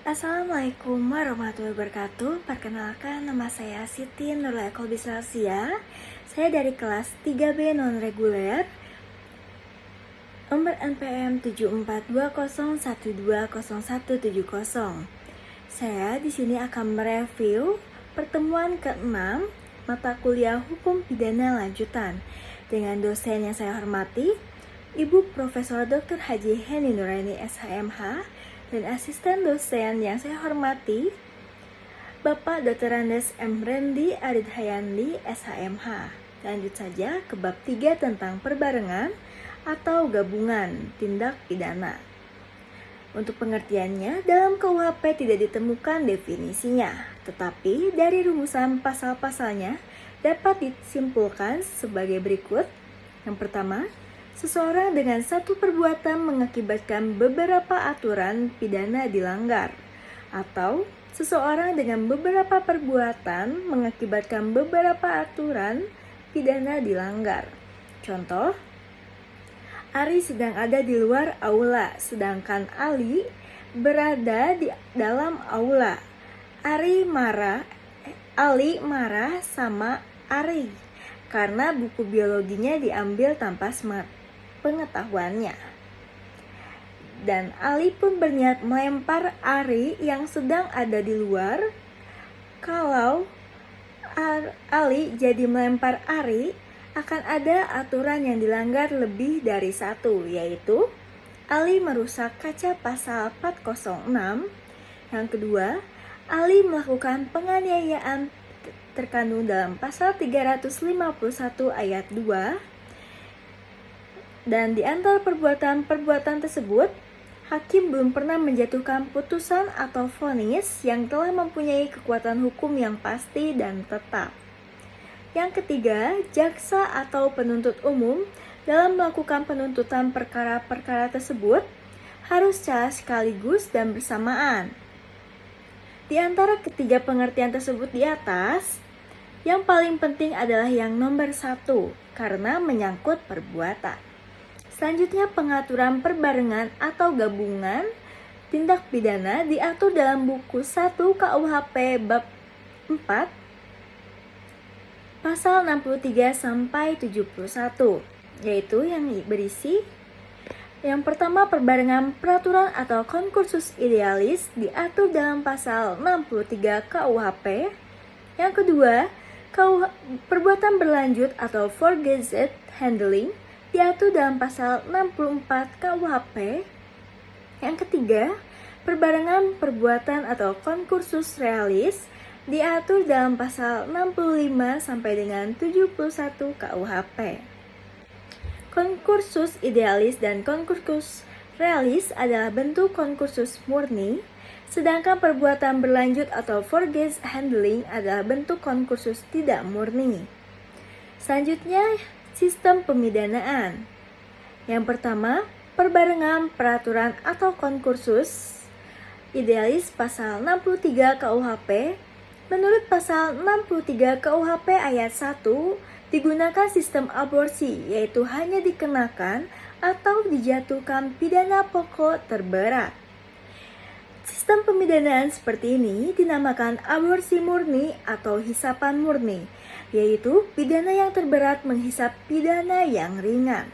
Assalamualaikum warahmatullahi wabarakatuh. Perkenalkan, nama saya Siti Nurul Kolbislasia. Saya dari kelas 3B non-reguler, nomor NPM 7420120170. Saya di sini akan mereview pertemuan ke-6 mata kuliah Hukum Pidana Lanjutan dengan dosen yang saya hormati, Ibu Profesor Dr. Haji Heni Nuraini SHMH, dan asisten dosen yang saya hormati, Bapak Dr. Andes M. Rendi Aridhayandi SHMH. Lanjut saja ke bab 3 tentang perbarengan atau gabungan tindak pidana. Untuk pengertiannya, dalam KUHP tidak ditemukan definisinya, tetapi dari rumusan pasal-pasalnya dapat disimpulkan sebagai berikut. Yang pertama, seseorang dengan satu perbuatan mengakibatkan beberapa aturan pidana dilanggar, atau seseorang dengan beberapa perbuatan mengakibatkan beberapa aturan pidana dilanggar. Contoh, Ari sedang ada di luar aula, sedangkan Ali berada di dalam aula. Ali marah sama Ari karena buku biologinya diambil tanpa pengetahuannya. Dan Ali pun berniat melempar Ari yang sedang ada di luar. Kalau Ali jadi melempar Ari, akan ada aturan yang dilanggar lebih dari satu, yaitu Ali merusak kaca pasal 406. Yang kedua, Ali melakukan penganiayaan terkandung dalam pasal 351 ayat 2. Dan di antara perbuatan-perbuatan tersebut, hakim belum pernah menjatuhkan putusan atau vonis yang telah mempunyai kekuatan hukum yang pasti dan tetap. Yang ketiga, jaksa atau penuntut umum dalam melakukan penuntutan perkara-perkara tersebut harus secara sekaligus dan bersamaan. Di antara ketiga pengertian tersebut di atas, yang paling penting adalah yang nomor 1 karena menyangkut perbuatan. Selanjutnya, pengaturan perbarengan atau gabungan tindak pidana diatur dalam buku 1 KUHP bab 4 pasal 63 sampai 71, yaitu yang berisi yang pertama, perbarengan peraturan atau konkursus idealis diatur dalam pasal 63 KUHP. Yang kedua, perbuatan berlanjut atau forgated handling diatur dalam pasal 64 KUHP. Yang ketiga, perbarengan perbuatan atau konkursus realis diatur dalam pasal 65 sampai dengan 71 KUHP. Konkursus idealis dan konkursus realis adalah bentuk konkursus murni, sedangkan perbuatan berlanjut atau forgated handling adalah bentuk konkursus tidak murni. Selanjutnya, sistem pemidanaan. Yang pertama, perbarengan peraturan atau konkursus idealis pasal 63 KUHP. Menurut pasal 63 KUHP ayat 1, digunakan sistem aborsi, yaitu hanya dikenakan atau dijatuhkan pidana pokok terberat. Sistem pemidanaan seperti ini dinamakan aborsi murni atau hisapan murni, yaitu pidana yang terberat menghisap pidana yang ringan.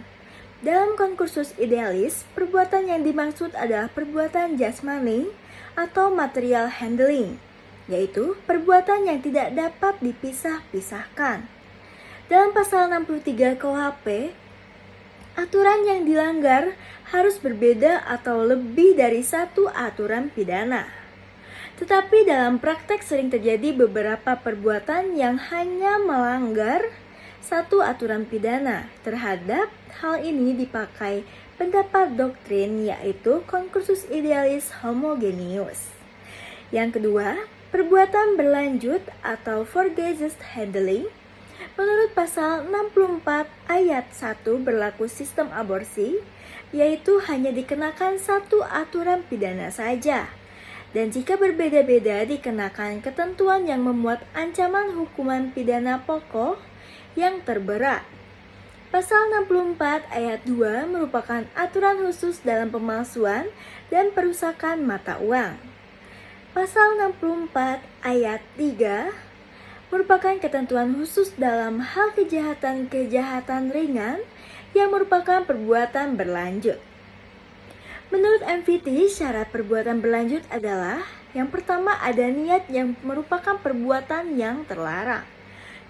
Dalam konkursus idealis, perbuatan yang dimaksud adalah perbuatan jasmani atau material handling, yaitu perbuatan yang tidak dapat dipisah-pisahkan. Dalam pasal 63 KUHP, aturan yang dilanggar harus berbeda atau lebih dari satu aturan pidana. Tetapi dalam praktek sering terjadi beberapa perbuatan yang hanya melanggar satu aturan pidana. Terhadap hal ini dipakai pendapat doktrin, yaitu konkursus idealis homogeneus. Yang kedua, perbuatan berlanjut atau forgated handling. Menurut pasal 64 ayat 1 berlaku sistem aborsi, yaitu hanya dikenakan satu aturan pidana saja. Dan jika berbeda-beda dikenakan ketentuan yang memuat ancaman hukuman pidana pokok yang terberat. Pasal 64 ayat 2 merupakan aturan khusus dalam pemalsuan dan perusakan mata uang. Pasal 64 ayat 3 merupakan ketentuan khusus dalam hal kejahatan-kejahatan ringan yang merupakan perbuatan berlanjut. Menurut MVT, syarat perbuatan berlanjut adalah yang pertama ada niat yang merupakan perbuatan yang terlarang.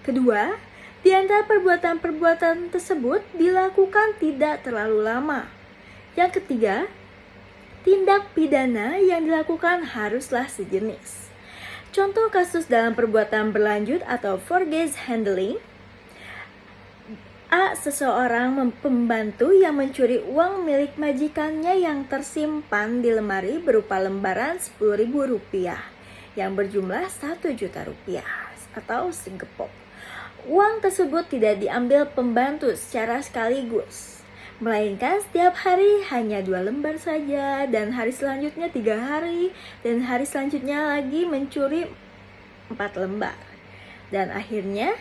Kedua, di antara perbuatan-perbuatan tersebut dilakukan tidak terlalu lama. Yang ketiga, tindak pidana yang dilakukan haruslah sejenis. Contoh kasus dalam perbuatan berlanjut atau forge's handling. A. Seseorang pembantu yang mencuri uang milik majikannya yang tersimpan di lemari berupa lembaran Rp10.000 yang berjumlah Rp1.000.000 atau segepok. Uang tersebut tidak diambil pembantu secara sekaligus, melainkan setiap hari hanya 2 lembar saja, dan hari selanjutnya 3 hari, dan hari selanjutnya lagi mencuri 4 lembar. Dan akhirnya,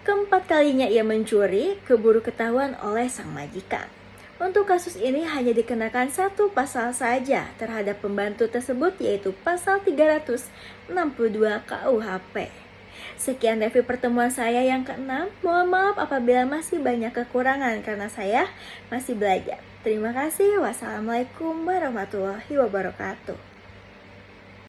keempat kalinya ia mencuri, keburu ketahuan oleh sang majikan. Untuk kasus ini hanya dikenakan satu pasal saja terhadap pembantu tersebut, yaitu pasal 362 KUHP. Sekian review pertemuan saya yang ke-6. Mohon maaf apabila masih banyak kekurangan karena saya masih belajar. Terima kasih. Wassalamualaikum warahmatullahi wabarakatuh.